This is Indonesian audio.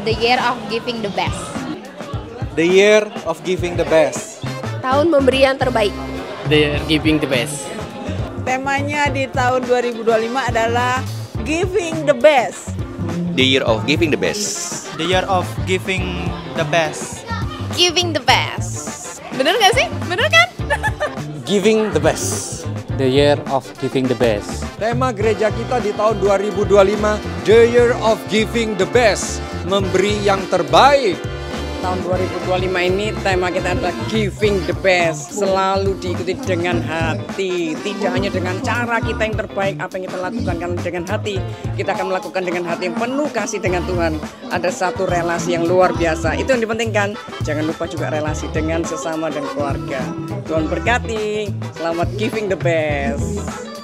The year of giving the best. The year of giving the best. Tahun memberi yang terbaik. The year giving the best. Temanya di tahun 2025 adalah Giving the Best. The year of giving the best. The year of giving the best. Giving the best. Bener gak sih? Bener kan? Giving the best. The year of giving the best. Tema gereja kita di tahun 2025, The year of giving the best. Memberi yang terbaik. Tahun 2025 ini tema kita adalah Giving the Best. Selalu diikuti dengan hati. Tidak hanya dengan cara kita yang terbaik, apa yang kita lakukan kan dengan hati. Kita akan melakukan dengan hati yang penuh kasih dengan Tuhan. Ada satu relasi yang luar biasa. Itu yang dipentingkan. Jangan lupa juga relasi dengan sesama dan keluarga. Tuhan berkati. Selamat Giving the Best.